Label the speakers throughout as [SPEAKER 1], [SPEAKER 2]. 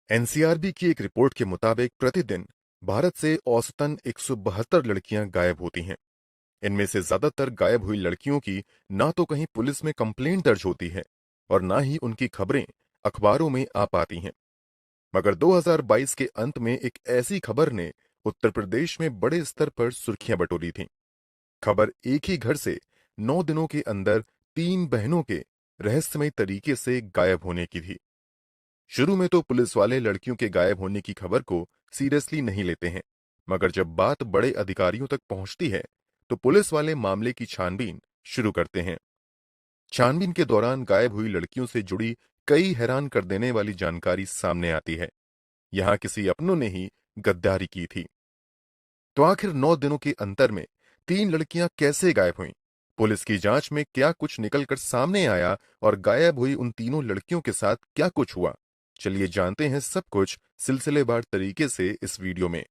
[SPEAKER 1] NCRB की एक report के मुताबिक प्रतिदिन भारत से औसतन 172 लड़कियां गायब होती हैं। इनमें से ज्यादातर गायब हुई लड़कियों की ना तो कहीं पुलिस में कंप्लेंट दर्ज होती है और ना ही उनकी खबरें अखबारों में आ पाती हैं। मगर 2022 के अंत में एक ऐसी खबर ने उत्तर प्रदेश में बड़े स्तर पर सुर्खियां बटोरी थी। खबर एक ही घर से 9 दिनों के अंदर 3 बहनों के रहस्यमय तरीके से गायब होने की थी। शुरू में तो पुलिस वाले लड़कियों के गायब होने की खबर को सीरियसली नहीं लेते हैं, मगर जब बात बड़े अधिकारियों तक पहुंचती है तो पुलिस वाले मामले की छानबीन शुरू करते हैं। छानबीन के दौरान गायब हुई लड़कियों से जुड़ी कई हैरान कर देने वाली जानकारी सामने आती है। यहां किसी अपनों ने ही गद्दारी की थी। तो आखिर 9 दिनों के अंतर में 3 लड़कियां कैसे गायब हुईं? पुलिस की जांच में क्या कुछ निकलकर सामने आया और गायब हुई उन तीनों लड़कियों के साथ क्या कुछ हुआ? चलिए जानते हैं सब कुछ सिलसिलेवार तरीके से इस वीडियो में।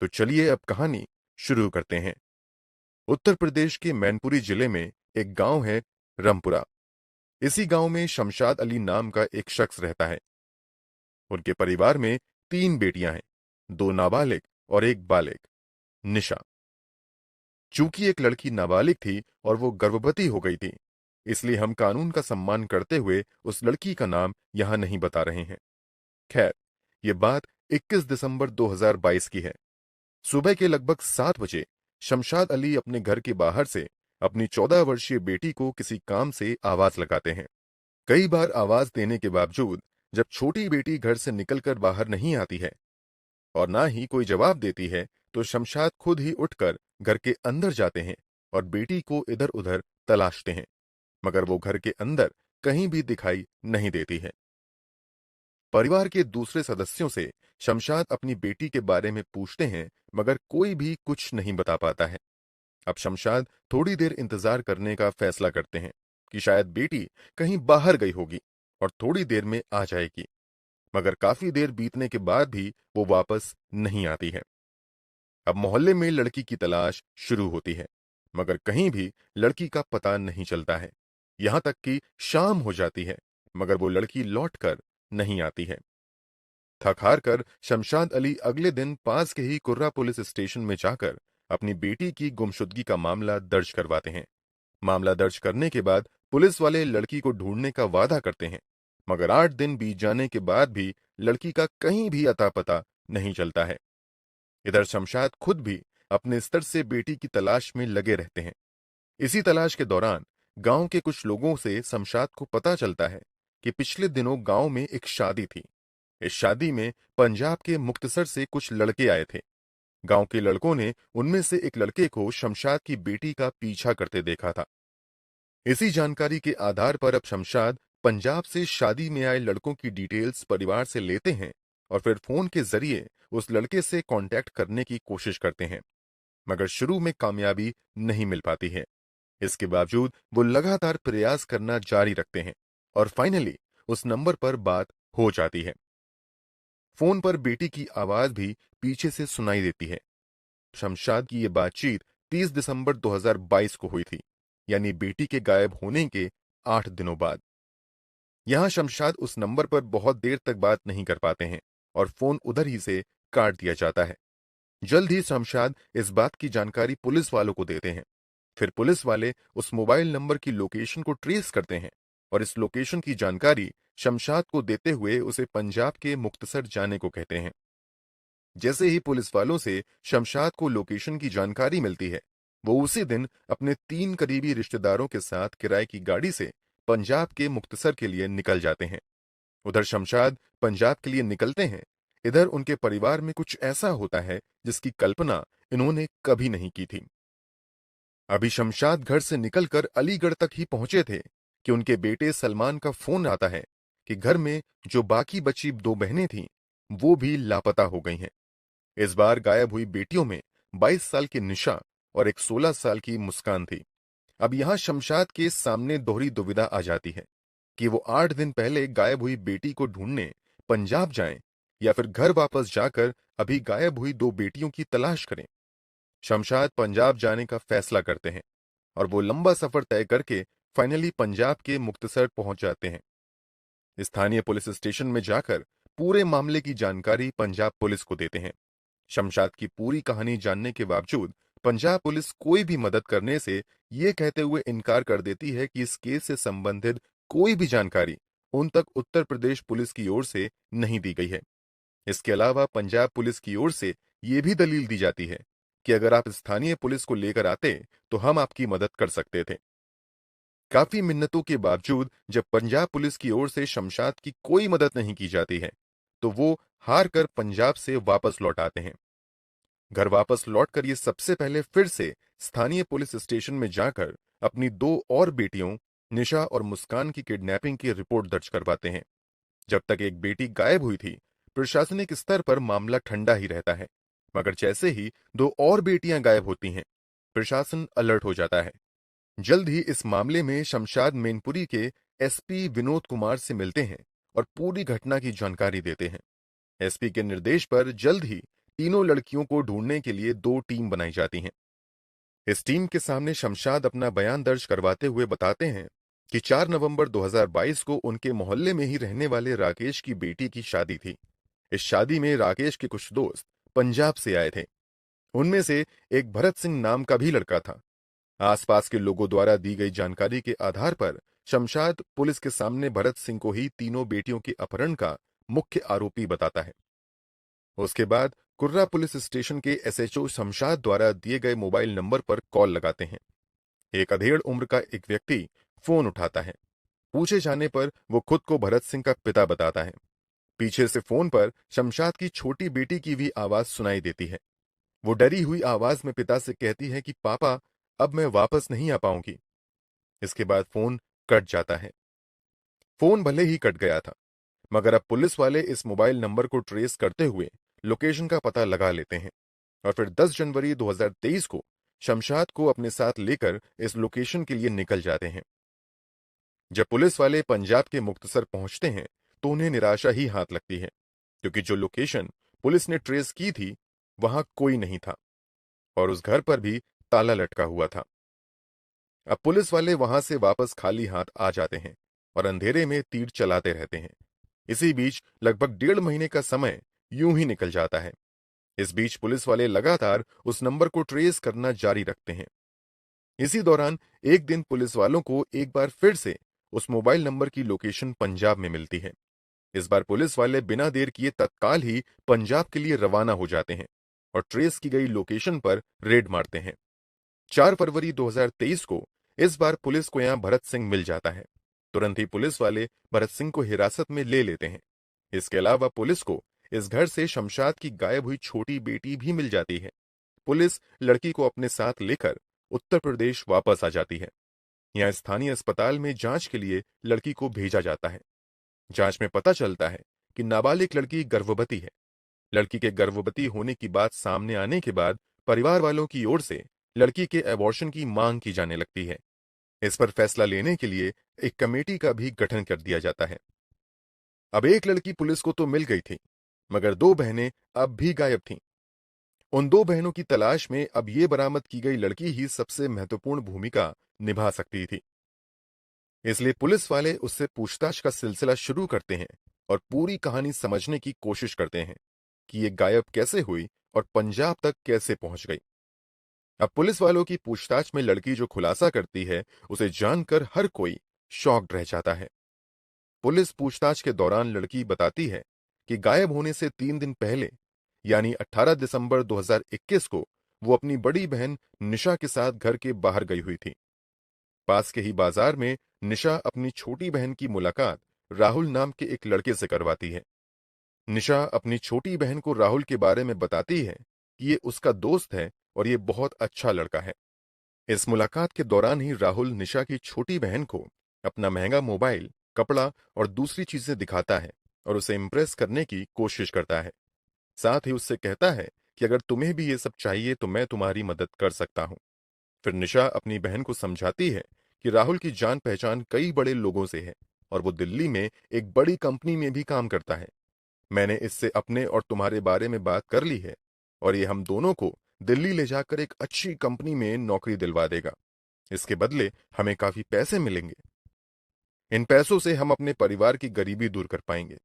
[SPEAKER 1] तो चलिए अब कहानी शुरू करते हैं। उत्तर प्रदेश के मैनपुरी जिले में एक गांव है, रामपुरा। इसी गांव में शमशाद अली नाम का एक शख्स रहता है। उनके परिवार में 3 बेटियां हैं, 2 नाबालिग और एक बालिग, निशा। चूंकि एक लड़की नाबालिग थी और वो गर्भवती हो गई थी, इसलिए हम कानून का सम्मान करते हुए उस लड़की का नाम यहां नहीं बता रहे हैं। खैर, ये बात 21 दिसंबर 2022 की है। सुबह के लगभग 7 बजे शमशाद अली अपने घर के बाहर से अपनी 14 वर्षीय बेटी को किसी काम से आवाज लगाते हैं। कई बार आवाज देने के बावजूद जब छोटी बेटी घर से निकलकर बाहर नहीं आती है और ना ही कोई जवाब देती है, तो शमशाद खुद ही उठकर घर के अंदर जाते हैं और बेटी को इधर उधर तलाशते हैं, मगर वो घर के अंदर कहीं भी दिखाई नहीं देती है। परिवार के दूसरे सदस्यों से शमशाद अपनी बेटी के बारे में पूछते हैं, मगर कोई भी कुछ नहीं बता पाता है। अब शमशाद थोड़ी देर इंतजार करने का फैसला करते हैं कि शायद बेटी कहीं बाहर गई होगी और थोड़ी देर में आ जाएगी, मगर काफी देर बीतने के बाद भी वो वापस नहीं आती है। अब मोहल्ले में लड़की की तलाश शुरू होती है, मगर कहीं भी लड़की का पता नहीं चलता है। यहां तक कि शाम हो जाती है, मगर वो लड़की लौट कर नहीं आती है। थक हार कर शमशाद अली अगले दिन पास के ही कुर्रा पुलिस स्टेशन में जाकर अपनी बेटी की गुमशुदगी का मामला दर्ज करवाते हैं। मामला दर्ज करने के बाद पुलिस वाले लड़की को ढूंढने का वादा करते हैं, मगर 8 दिन बीत जाने के बाद भी लड़की का कहीं भी अता पता नहीं चलता है। इधर शमशाद खुद भी अपने स्तर से बेटी की तलाश में लगे रहते हैं। इसी तलाश के दौरान गांव के कुछ लोगों से शमशाद को पता चलता है कि पिछले दिनों गांव में एक शादी थी। इस शादी में पंजाब के मुक्तसर से कुछ लड़के आए थे। गांव के लड़कों ने उनमें से एक लड़के को शमशाद की बेटी का पीछा करते देखा था। इसी जानकारी के आधार पर अब शमशाद पंजाब से शादी में आए लड़कों की डिटेल्स परिवार से लेते हैं और फिर फोन के जरिए उस लड़के से कांटेक्ट करने की कोशिश करते हैं, मगर शुरू में कामयाबी नहीं मिल पाती है। इसके बावजूद वो लगातार प्रयास करना जारी रखते हैं और फाइनली उस नंबर पर बात हो जाती है। फोन पर बेटी की आवाज भी पीछे से सुनाई देती है। शमशाद की ये बातचीत 30 दिसंबर 2022 को हुई थी, यानी बेटी के गायब होने के 8 दिनों बाद। यहां शमशाद उस नंबर पर बहुत देर तक बात नहीं कर पाते हैं और फोन उधर ही से काट दिया जाता है। जल्द ही शमशाद इस बात की जानकारी पुलिस वालों को देते हैं। फिर पुलिस वाले उस मोबाइल नंबर की लोकेशन को ट्रेस करते हैं और इस लोकेशन की जानकारी शमशाद को देते हुए उसे पंजाब के मुक्तसर जाने को कहते हैं। जैसे ही पुलिस वालों से शमशाद को लोकेशन की जानकारी मिलती है, वो उसी दिन अपने 3 करीबी रिश्तेदारों के साथ किराए की गाड़ी से पंजाब के मुक्तसर के लिए निकल जाते हैं। उधर शमशाद पंजाब के लिए निकलते हैं। इधर उनके परिवार में कुछ ऐसा होता है जिसकी कल्पना इन्होंने कभी नहीं की थी। अभी शमशाद घर से निकलकर अलीगढ़ तक ही पहुंचे थे कि उनके बेटे सलमान का फोन आता है कि घर में जो बाकी बची 2 बहनें थीं, वो भी लापता हो गई हैं। इस बार गायब हुई बेटियों में 22 साल की निशा और एक 16 साल की मुस्कान थी। अब यहां शमशाद के सामने दोहरी दुविधा आ जाती है कि वो 8 दिन पहले गायब हुई बेटी को ढूंढने पंजाब जाएं या फिर घर वापस जाकर अभी गायब हुई 2 बेटियों की तलाश करें। शमशाद पंजाब जाने का फैसला करते हैं और वो लंबा सफर तय करके फाइनली पंजाब के मुक्तसर पहुंच जाते हैं। स्थानीय पुलिस स्टेशन में जाकर पूरे मामले की जानकारी पंजाब पुलिस को देते हैं। शमशाद की पूरी कहानी जानने के बावजूद पंजाब पुलिस कोई भी मदद करने से यह कहते हुए इनकार कर देती है कि इस केस से संबंधित कोई भी जानकारी उन तक उत्तर प्रदेश पुलिस की ओर से नहीं दी गई है। इसके अलावा पंजाब पुलिस की ओर से यह भी दलील दी जाती है कि अगर आप स्थानीय पुलिस को लेकर आते तो हम आपकी मदद कर सकते थे। काफी मिन्नतों के बावजूद जब पंजाब पुलिस की ओर से शमशाद की कोई मदद नहीं की जाती है, तो वो हार कर पंजाब से वापस लौट आते हैं। घर वापस लौटकर ये सबसे पहले फिर से स्थानीय पुलिस स्टेशन में जाकर अपनी दो और बेटियों निशा और मुस्कान की किडनैपिंग की रिपोर्ट दर्ज करवाते हैं। जब तक एक बेटी गायब हुई थी, प्रशासनिक स्तर पर मामला ठंडा ही रहता है, मगर जैसे ही दो और बेटियां गायब होती हैं, प्रशासन अलर्ट हो जाता है। जल्द ही इस मामले में शमशाद मैनपुरी के एसपी विनोद कुमार से मिलते हैं और पूरी घटना की जानकारी देते हैं। एसपी के निर्देश पर जल्द ही तीनों लड़कियों को ढूंढने के लिए दो टीम बनाई जाती हैं। इस टीम के सामने शमशाद अपना बयान दर्ज करवाते हुए बताते हैं कि 4 नवंबर 2022 को उनके मोहल्ले में ही रहने वाले राकेश की बेटी की शादी थी। इस शादी में राकेश के कुछ दोस्त पंजाब से आए थे। उनमें से एक भरत सिंह नाम का भी लड़का था। आसपास के लोगों द्वारा दी गई जानकारी के आधार पर शमशाद पुलिस के सामने भरत सिंह को ही तीनों बेटियों के अपहरण का मुख्य आरोपी बताता है। उसके बाद कुर्रा पुलिस स्टेशन के एसएचओ शमशाद द्वारा दिए गए मोबाइल नंबर पर कॉल लगाते हैं। एक अधेड़ उम्र का एक व्यक्ति फोन उठाता है। पूछे जाने पर वो खुद को भरत सिंह का पिता बताता है। पीछे से फोन पर शमशाद की छोटी बेटी की भी आवाज सुनाई देती है। वो डरी हुई आवाज में पिता से कहती है कि पापा, अब मैं वापस नहीं आ पाऊंगी। इसके बाद फोन कट जाता है। फोन भले ही कट गया था, मगर अब पुलिस वाले इस मोबाइल नंबर को ट्रेस करते हुए लोकेशन का पता लगा लेते हैं और फिर 10 जनवरी 2023 को शमशाद को अपने साथ लेकर इस लोकेशन के लिए निकल जाते हैं। जब पुलिस वाले पंजाब के मुक्तसर पहुंचते हैं तो उन्हें निराशा ही हाथ लगती है, क्योंकि जो लोकेशन पुलिस ने ट्रेस की थी वहां कोई नहीं था और उस घर पर भी ताला लटका हुआ था। अब पुलिस वाले वहां से वापस खाली हाथ आ जाते हैं और अंधेरे में तीर चलाते रहते हैं। इसी बीच लगभग 1.5 महीने का समय यूं ही निकल जाता है। इस बीच पुलिस वाले लगातार उस नंबर को ट्रेस करना जारी रखते हैं। इसी दौरान एक दिन पुलिस वालों को एक बार फिर से उस मोबाइल नंबर की लोकेशन पंजाब में मिलती है। इस बार पुलिस वाले बिना देर किए तत्काल ही पंजाब के लिए रवाना हो जाते हैं और ट्रेस की गई लोकेशन पर रेड मारते हैं। 4 फरवरी 2023 को इस बार पुलिस को यहां भरत सिंह मिल जाता है। तुरंत ही पुलिस वाले भरत सिंह को हिरासत में ले लेते हैं। इसके अलावा पुलिस को इस घर से शमशाद की गायब हुई छोटी बेटी भी मिल जाती है। पुलिस लड़की को अपने साथ लेकर उत्तर प्रदेश वापस आ जाती है। यहाँ स्थानीय अस्पताल में जांच के लिए लड़की को भेजा जाता है। जांच में पता चलता है कि नाबालिग लड़की गर्भवती है। लड़की के गर्भवती होने की बात सामने आने के बाद परिवार वालों की ओर से लड़की के अबॉर्शन की मांग की जाने लगती है। इस पर फैसला लेने के लिए एक कमेटी का भी गठन कर दिया जाता है। अब एक लड़की पुलिस को तो मिल गई थी, मगर दो बहनें अब भी गायब थीं। उन दो बहनों की तलाश में अब ये बरामद की गई लड़की ही सबसे महत्वपूर्ण भूमिका निभा सकती थी। इसलिए पुलिस वाले उससे पूछताछ का सिलसिला शुरू करते हैं और पूरी कहानी समझने की कोशिश करते हैं कि ये गायब कैसे हुई और पंजाब तक कैसे पहुंच गई। अब पुलिस वालों की पूछताछ में लड़की जो खुलासा करती है, उसे जानकर हर कोई शॉक्ड रह जाता है। पुलिस पूछताछ के दौरान लड़की बताती है कि गायब होने से 3 दिन पहले यानी 18 दिसंबर 2021 को वो अपनी बड़ी बहन निशा के साथ घर के बाहर गई हुई थी। पास के ही बाजार में निशा अपनी छोटी बहन की मुलाकात राहुल नाम के एक लड़के से करवाती है। निशा अपनी छोटी बहन को राहुल के बारे में बताती है कि ये उसका दोस्त है और ये बहुत अच्छा लड़का है। इस मुलाकात के दौरान ही राहुल निशा की छोटी बहन को अपना महंगा मोबाइल, कपड़ा और दूसरी चीजें दिखाता है और उसे इंप्रेस करने की कोशिश करता है। साथ ही उससे कहता है कि अगर तुम्हें भी ये सब चाहिए तो मैं तुम्हारी मदद कर सकता हूं। फिर निशा अपनी बहन को समझाती है कि राहुल की जान पहचान कई बड़े लोगों से है और वो दिल्ली में एक बड़ी कंपनी में भी काम करता है। मैंने इससे अपने और तुम्हारे बारे में बात कर ली है और ये हम दोनों को दिल्ली ले जाकर एक अच्छी कंपनी में नौकरी दिलवा देगा। इसके बदले हमें काफी पैसे मिलेंगे। इन पैसों से हम अपने परिवार की गरीबी दूर कर पाएंगे।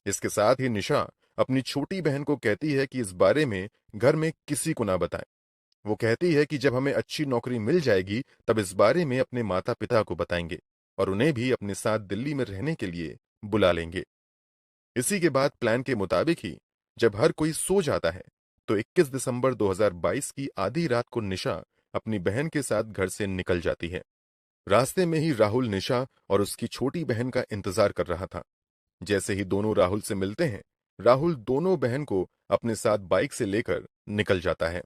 [SPEAKER 1] इसके साथ ही निशा अपनी छोटी बहन को कहती है कि इस बारे में घर में किसी को ना बताएं। वो कहती है कि जब हमें अच्छी नौकरी मिल जाएगी तब इस बारे में अपने माता पिता को बताएंगे और उन्हें भी अपने साथ दिल्ली में रहने के लिए बुला लेंगे। इसी के बाद प्लान के मुताबिक ही जब हर कोई सो जाता है तो 21 दिसंबर 2022 की आधी रात को निशा अपनी बहन के साथ घर से निकल जाती है। रास्ते में ही राहुल निशा और उसकी छोटी बहन का इंतजार कर रहा था। जैसे ही दोनों राहुल से मिलते हैं, राहुल दोनों बहन को अपने साथ बाइक से लेकर निकल जाता है।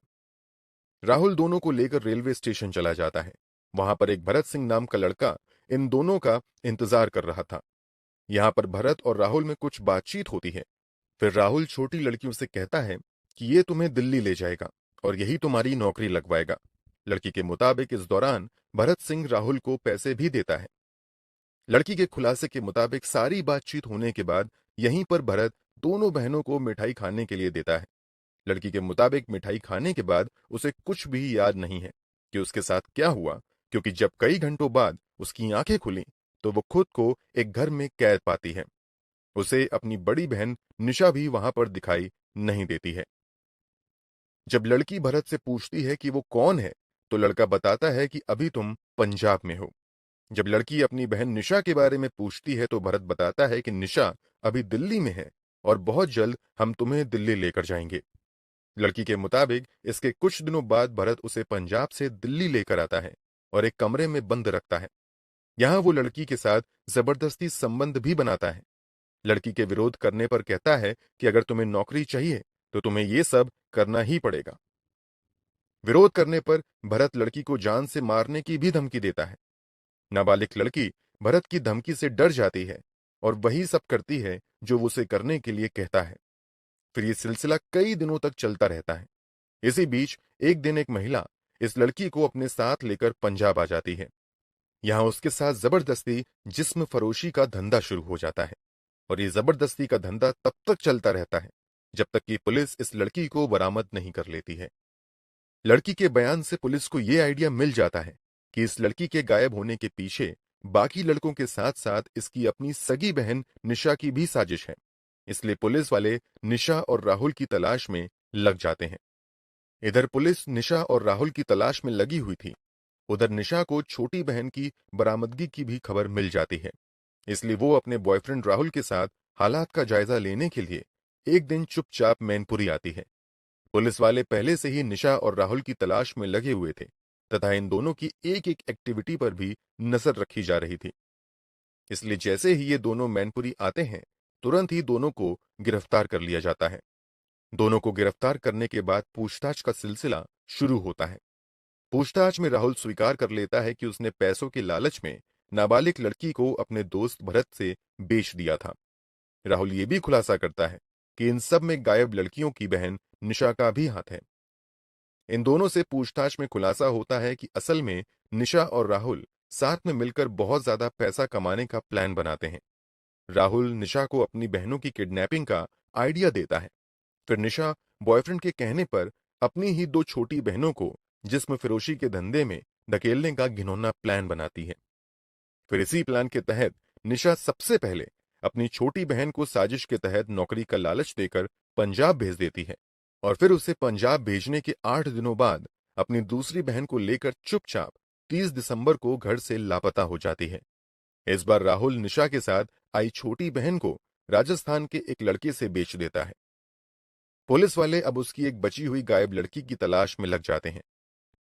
[SPEAKER 1] राहुल दोनों को लेकर रेलवे स्टेशन चला जाता है। वहां पर एक भरत सिंह नाम का लड़का इन दोनों का इंतजार कर रहा था। यहां पर भरत और राहुल में कुछ बातचीत होती है। फिर राहुल छोटी लड़कियों से कहता है कि ये तुम्हें दिल्ली ले जाएगा और यही तुम्हारी नौकरी लगवाएगा। लड़की के मुताबिक इस दौरान भरत सिंह राहुल को पैसे भी देता है। लड़की के खुलासे के मुताबिक सारी बातचीत होने के बाद यहीं पर भरत दोनों बहनों को मिठाई खाने के लिए देता है। लड़की के मुताबिक मिठाई खाने के बाद उसे कुछ भी याद नहीं है कि उसके साथ क्या हुआ, क्योंकि जब कई घंटों बाद उसकी आंखें खुली तो वो खुद को एक घर में कैद पाती है। उसे अपनी बड़ी बहन निशा भी वहां पर दिखाई नहीं देती है। जब लड़की भरत से पूछती है कि वो कौन है, तो लड़का बताता है कि अभी तुम पंजाब में हो। जब लड़की अपनी बहन निशा के बारे में पूछती है तो भरत बताता है कि निशा अभी दिल्ली में है और बहुत जल्द हम तुम्हें दिल्ली लेकर जाएंगे। लड़की के मुताबिक इसके कुछ दिनों बाद भरत उसे पंजाब से दिल्ली लेकर आता है और एक कमरे में बंद रखता है। यहां वो लड़की के साथ जबरदस्ती संबंध भी बनाता है। लड़की के विरोध करने पर कहता है कि अगर तुम्हें नौकरी चाहिए तो तुम्हें ये सब करना ही पड़ेगा। विरोध करने पर भरत लड़की को जान से मारने की भी धमकी देता है। नाबालिग लड़की भरत की धमकी से डर जाती है और वही सब करती है जो वो उसे करने के लिए कहता है। फिर ये सिलसिला कई दिनों तक चलता रहता है। इसी बीच एक दिन एक महिला इस लड़की को अपने साथ लेकर पंजाब आ जाती है। यहां उसके साथ जबरदस्ती जिस्म फरोशी का धंधा शुरू हो जाता है और ये जबरदस्ती का धंधा तब तक चलता रहता है जब तक कि पुलिस इस लड़की को बरामद नहीं कर लेती है। लड़की के बयान से पुलिस को यह आइडिया मिल जाता है कि इस लड़की के गायब होने के पीछे बाकी लड़कों के साथ साथ इसकी अपनी सगी बहन निशा की भी साजिश है। इसलिए पुलिस वाले निशा और राहुल की तलाश में लग जाते हैं। इधर पुलिस निशा और राहुल की तलाश में लगी हुई थी, उधर निशा को छोटी बहन की बरामदगी की भी खबर मिल जाती है। इसलिए वो अपने बॉयफ्रेंड राहुल के साथ हालात का जायजा लेने के लिए एक दिन चुपचाप मैनपुरी आती है। पुलिस वाले पहले से ही निशा और राहुल की तलाश में लगे हुए थे तथा इन दोनों की एक एक एक्टिविटी पर भी नजर रखी जा रही थी। इसलिए जैसे ही ये दोनों मैनपुरी आते हैं, तुरंत ही दोनों को गिरफ्तार कर लिया जाता है। दोनों को गिरफ्तार करने के बाद पूछताछ का सिलसिला शुरू होता है। पूछताछ में राहुल स्वीकार कर लेता है कि उसने पैसों के लालच में नाबालिग लड़की को अपने दोस्त भरत से बेच दिया था। राहुल ये भी खुलासा करता है कि इन सब में गायब लड़कियों की बहन निशा का भी हाथ है। इन दोनों से पूछताछ में खुलासा होता है कि असल में निशा और राहुल साथ में मिलकर बहुत ज्यादा पैसा कमाने का प्लान बनाते हैं। राहुल निशा को अपनी बहनों की किडनैपिंग का आइडिया देता है। फिर निशा बॉयफ्रेंड के कहने पर अपनी ही दो छोटी बहनों को जिस्म फिरोशी के धंधे में धकेलने का घिनौना प्लान बनाती है। फिर इसी प्लान के तहत निशा सबसे पहले अपनी छोटी बहन को साजिश के तहत नौकरी का लालच देकर पंजाब भेज देती है और फिर उसे पंजाब भेजने के 8 दिनों बाद अपनी दूसरी बहन को लेकर चुपचाप 30 दिसंबर को घर से लापता हो जाती है। इस बार राहुल निशा के साथ आई छोटी बहन को राजस्थान के एक लड़के से बेच देता है। पुलिस वाले अब उसकी एक बची हुई गायब लड़की की तलाश में लग जाते हैं।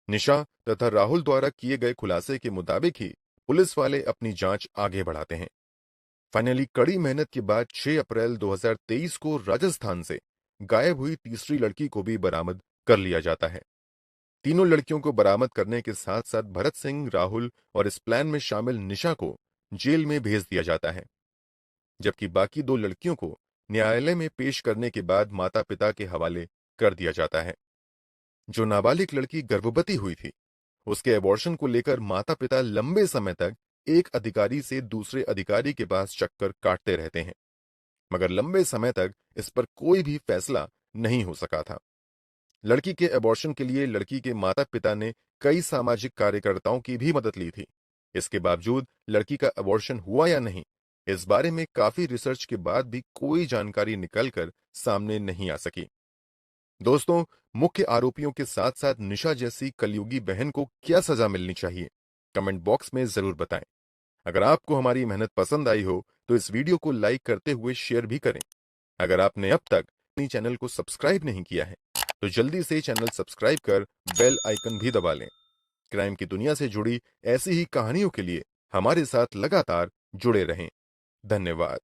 [SPEAKER 1] निशा तथा राहुल द्वारा किए गए खुलासे के मुताबिक ही पुलिस वाले अपनी जांच आगे बढ़ाते हैं। फाइनली कड़ी मेहनत के बाद 6 अप्रैल 2023 को राजस्थान से गायब हुई तीसरी लड़की को भी बरामद कर लिया जाता है। तीनों लड़कियों को बरामद करने के साथ साथ भरत सिंह, राहुल और इस प्लान में शामिल निशा को जेल में भेज दिया जाता है, जबकि बाकी दो लड़कियों को न्यायालय में पेश करने के बाद माता पिता के हवाले कर दिया जाता है। जो नाबालिग लड़की गर्भवती हुई थी, उसके अबॉर्शन को लेकर माता पिता लंबे समय तक एक अधिकारी से दूसरे अधिकारी के पास चक्कर काटते रहते हैं, मगर लंबे समय तक इस पर कोई भी फैसला नहीं हो सका था। लड़की के अबॉर्शन के लिए लड़की के माता पिता ने कई सामाजिक कार्यकर्ताओं की भी मदद ली थी। इसके बावजूद लड़की का अबॉर्शन हुआ या नहीं, इस बारे में काफी रिसर्च के बाद भी कोई जानकारी निकलकर सामने नहीं आ सकी। दोस्तों, मुख्य आरोपियों के साथ साथ निशा जैसी कलयुगी बहन को क्या सजा मिलनी चाहिए? कमेंट बॉक्स में जरूर बताएं। अगर आपको हमारी मेहनत पसंद आई हो तो इस वीडियो को लाइक करते हुए शेयर भी करें। अगर आपने अब तक अपनी चैनल को सब्सक्राइब नहीं किया है तो जल्दी से चैनल सब्सक्राइब कर बेल आइकन भी दबा लें। क्राइम की दुनिया से जुड़ी ऐसी ही कहानियों के लिए हमारे साथ लगातार जुड़े रहें। धन्यवाद।